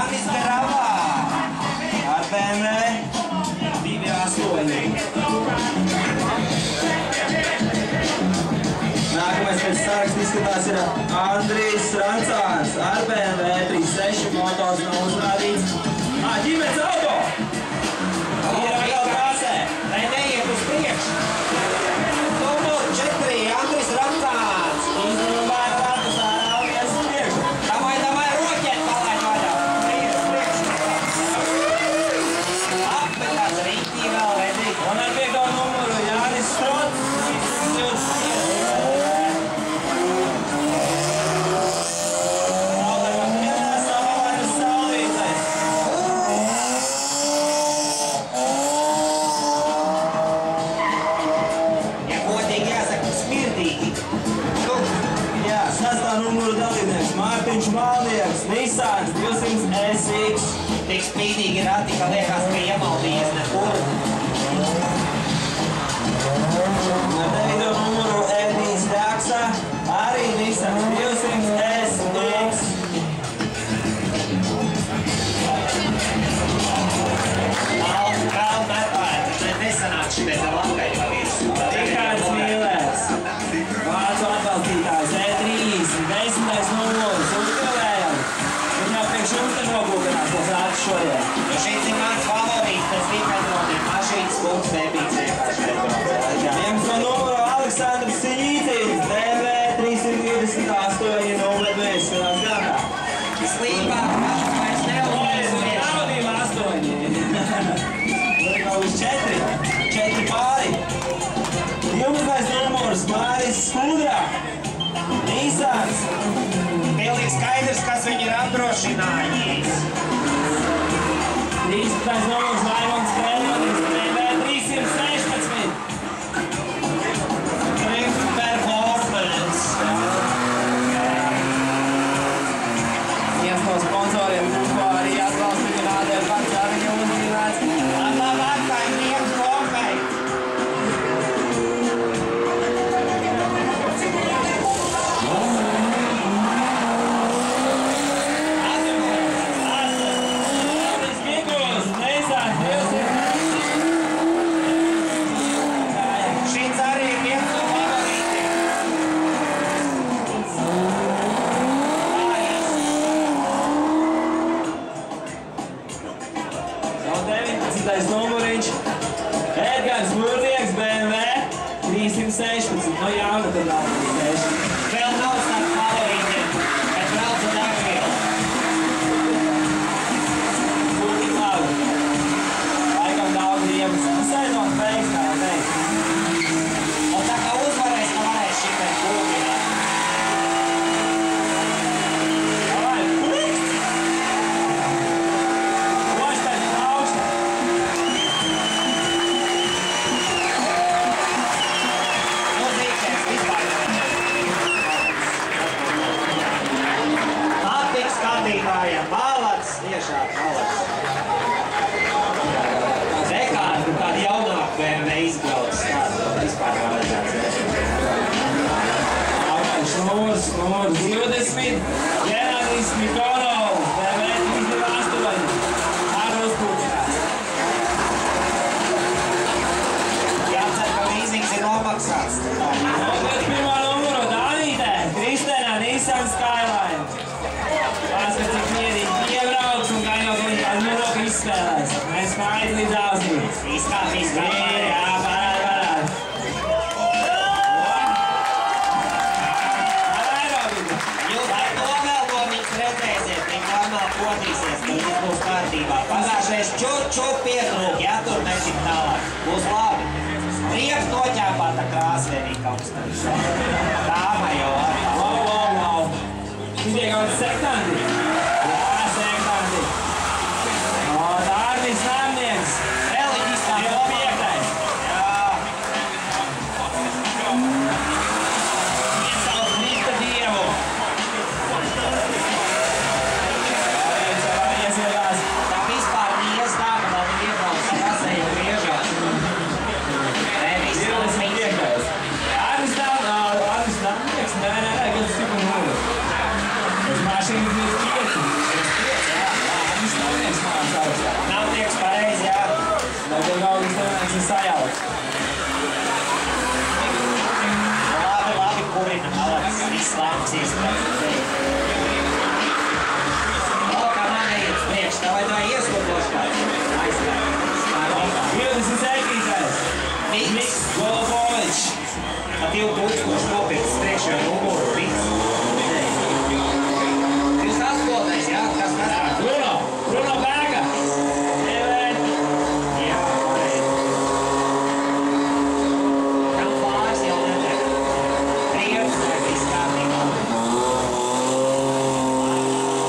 Jānis Gravā ar BMW 2.8. Nākamais pēc saraksta izskatās ir Andrijs Rancāns ar BMW 3.6 motors nav uzrādīts. Ģimenes auto! Ir atkal krāsē, lai neiet uz priekšu. Numur 4, Andrijs Rancāns. Izrunāja ratus ārā un ies uz priekšu. Davai, roķēt palaid vaļā. Neiet uz priekšu. Apmetās rītī vēl vedīt. Un ar 5. numuru Jānis Strots. Mārtiņš Malnieks, Nissans 200 SX. Tik spīdīgi rati, ka liekas, ka iemaldies nekur. Ar 9. numuru Edijs Daksa, arī Nissans 200 SX. Vēl nepārt, nesanāk šitais ar lakai pa visu. Rikārds Mīlērs, vācu atbalstītājs E3, 10. numurs, uzgalējam. Viņš jau priekš jums te nogūganās, tas rāds šodien. Šeit ir mans favorīts, tas dipendroniem mašīnas kungs nebīts vienkārši dipendroniem. 11. numuru Aleksandrs Siņītins, BMW 328 021 skatās gadā. Slīpā, vairs neuzmēs. Naudīm 8. Vēl uz 4 pāri. 12. numurs Māris Skudra, Nissans. Pilnīgi skaidrs, kas viņi ir apdrošinājis. 13. numurs Laimons Kreļonis, BMW 316. Triumf Performance. Viens no sponsoriem, ko arī atbalsta Nādēļ pats, jā, viņa uzmīlēts. Labāk, kā ir Riepas Bombei. Numuriņš Edgars Murnieks, BMW 316. No jauna tad nav 316. Vēl nav starp favorītiem, bet vēl tad degvielu. Būtīgi labi. Laikam daudz riemas. Sēdot veiks, kā jau teikt. Un tā kā uzvarēs, ka varēs šitai kūpināt. Malats, tiešām malats. Rekārdu kādu jaunāku BMW izbrauc tādu vispār vajadzēts. Augtais numurs 20. Ģenadijs Mikonov, BMW 328. Ar uzpūčinās. Jācer, ka līzings ir nomaksāts. 21. numuru Danītē, Kristēnā Nissan Skyline. Pārskats, cik mierīgi iebrauks un gaidot viņi tādu mūloku izspēlēs. Mēs kājas līdz ausīm. Izskatīs, jā, parād. Jūs ar to vēl no viņas redzēsiet, viņi normāli podīsies, ka viss būs kārtībā. Pagājušreiz čut pietrūk, jā, tur netik tālāk. Būs labi. Prieks noķēpāta krāsvienīgi kaut kas. Tāma jau arī. Wow. Viņi ir kaut sektanti. Jā, sektanti. Dārnis Nāmnieks. Reliģiskā jau 5. Jā. Iesauc Krista Dievu. Iesiedās. Tā vispār neies tā, ka vēl viņi iebrauc rasēju griežās. Nē, viss vēl 25. Dārnis Nāmnieks. Nē, kad es tiku mūlu. Mašīnas ir 2000 nopirks priekšējo numuru Riks. 28, jā? Kas nāk? Bruno Bēga. Jā, tam pāris jau netiek. 13, viss kārtībā.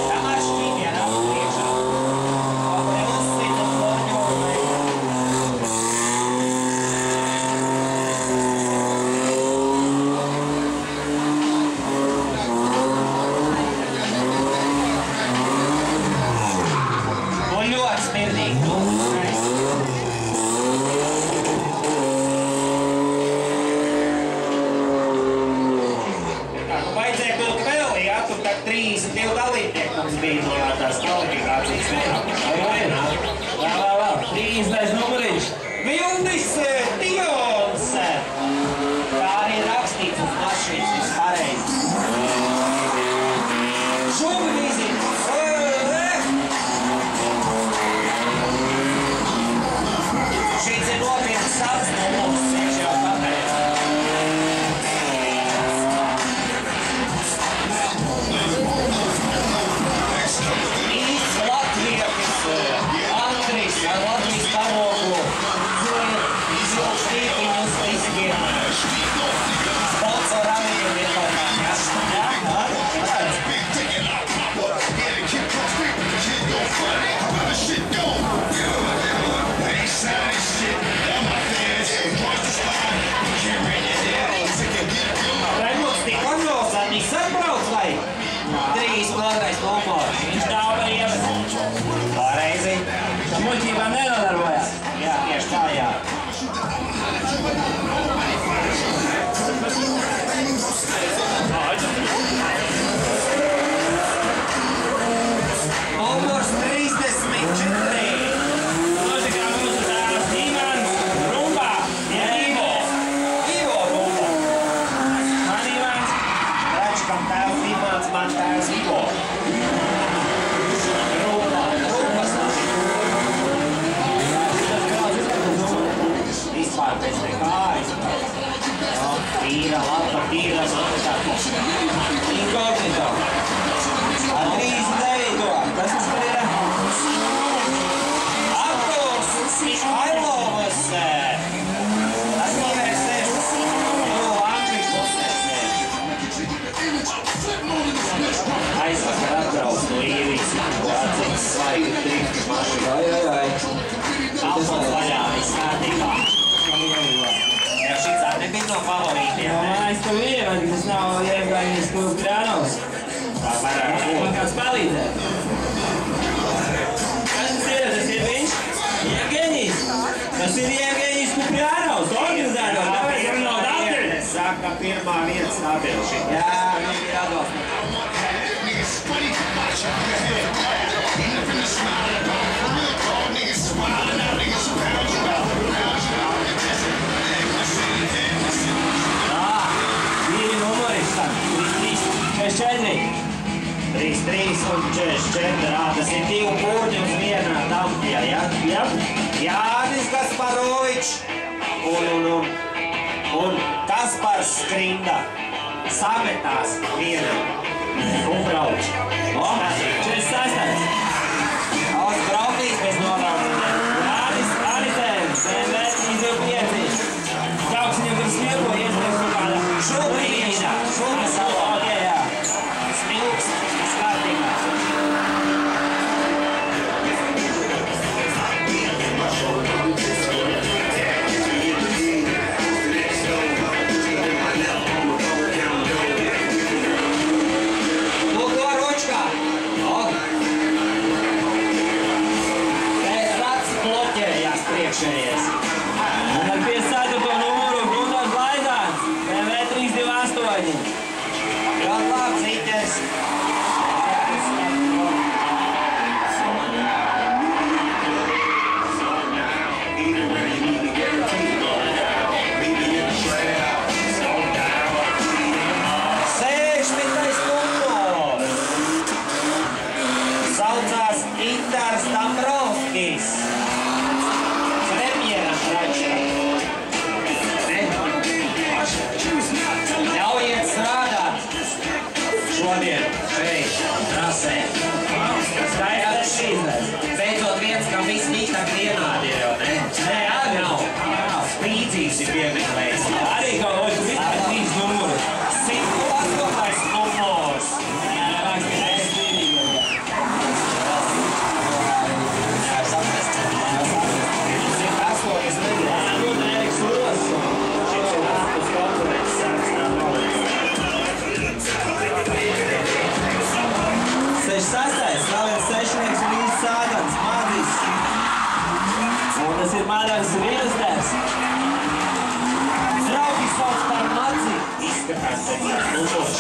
Tam ar šķīmiem nāk priekšā. Neuzsvitam Borņovu. Ļoti smirdīgi. Vajadzēja kaut vēl, jā, tur tā 32 dalībnieki mums bija no tās kvalifikācijas vienā. Vēl. 30. numuriņš. Vildis Dions. Tā arī rakstīts uz mašīnas, viss pareizi. Šubi vīzīt. Šīs ir nopietnas savas numurs, iekšējā pakarē. Īsts latvietis Andris ar Latvijas karogu izvilk štīpiņus diskiem. Sponsor avīm vienlaikām jāsaka. Jā? Raimunds tik organizētīs atbrauc vai? 3 otrais numurs. Viņš tā var ievest. Pareizi. Tā muļķībā nenodarbojās. Jā, tieši tā, jā. Numurs 34. Mūzikā mūsu tēvs Imants Rumba. Ivo Rumba. Man Imants. Redz, kam tēvs Imants, man tēvs Ivo. Rumpas. Vispār pēc nekājas. Tīra lapa, tīra manta. Inkognito. Ar 39. Kas tas tur ir? Arturs Mihailovas. Tas novērs sēžas. Andris Losēs sēžas. Aizvakar atbrauc no Īrijas. Atcīms svaigi trīkti mašīnu. Alfons vaļā, viss kārtībā. Ja šits arī nebija no favorītiem, ne? Es tev ievēdu, tas nav Jevgeņijs Kuprjanovs. Tā varētu būt. Man kāds palīdzē. Kas tas ir? Tas ir viņš? Jevgeņijs. Tas ir Jevgeņijs Kuprjanovs, organizētājs. Tāpēc ir no Daugavpils. Saka, pirmā viens stabili šī. Jā, viņš ir atbalsts. Divi numuri, 3-3 un 44. Tas ir 2 pūrņi uz vienā dampjā, ja? Jānis Gasparovičs un Kaspars Skrinda. Sametās vienam. Un brauč. 46. Aus braukīs bez norādumiem. Jānis Aritēns, BMW 35. Brauks viņam tur smirko, iespējams kaut kāda Šubrīnā. Šubrīnā. Jā. Smilks. Skārtīgā. Lūk, Ročkā. Pēc bloķējās priekšējais. Un ar 54. numuru Brunors Laidāns, BMW 328. Ļoti labs rites. Saucās Intars Dambrovskis. Premjeras račā. Ne?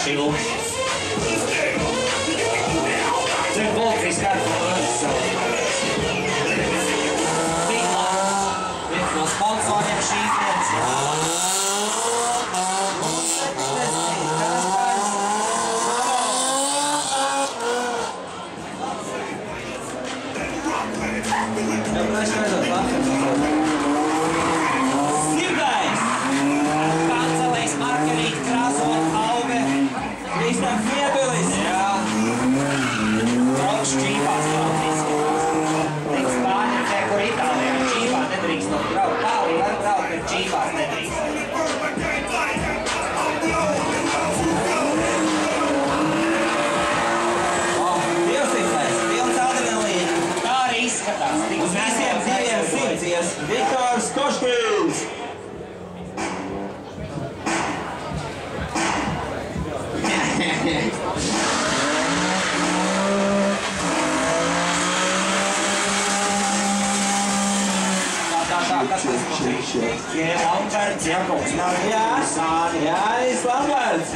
šilums. Cik bulkīs kādu savu. Viens no sponsoriem šīs dienas. Sirgais! Kancelējs markerīt krāsot auge. Kristams Vietulis! Jā. Brauks čīpās brauktīs. Tiks Spāņiem tie, kur Itālijā čīpā nedrīkst no braukt. Tālī var braukt, bet čīpās nedrīkst. Tā arī izskatās. Uz visiem 200 Viktors Koškins! Kas tas patīk? Jā, Lamberts, Jakobs, Jānis Lamberts!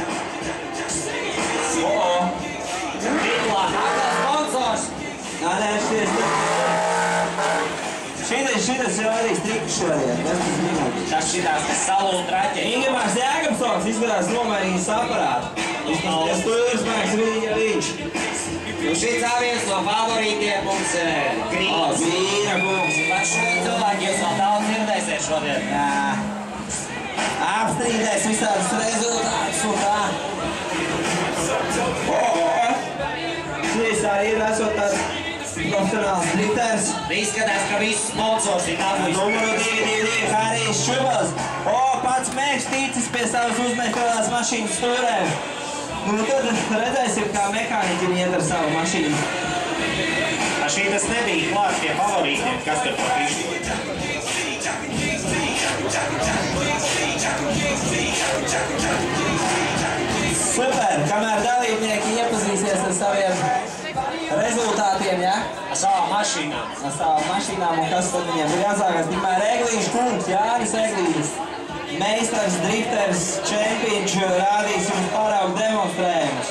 Viglā, nākā sponsors. Nē, šitas jau arī striku šodien. Tas šitās, kas salūta raķeļi. Ingemārs Jāgapsons izskatās nomainījis aparātu. Tas stūrismēks viņš. Šis viens no favorītiem mums Grīns. Vīra kungs. Vai šodien cilvēki jūs vēl daudz dzirdēsiet šodien? Jā. Apstrīdēs visādus rezultātus un tā. Šis arī ir esot tāds profesionāls drifters. Izskatās, ka visus sponsors ir dabūjis. Numuru 222 Harijs Čubals. Pats Mēks ticis pie savas uzmētotās mašīnas stūrēm. Nu tad redzēsim, kā mehāniķi iet ar savu mašīnu. Šitas nebija klāt pie favorītiem, kas tur pa pišķi. Super, kamēr dalībnieki iepazīsies ar saviem rezultātiem, ja? Ar savām mašīnām. Ar savām mašīnām un kas tad viņiem ir jāsākās. Tikmēr Eglīņš kungs, Jānis Eglīņš, meistars, drifters, čempiņš rādīs jums paraugu demonstrējumus.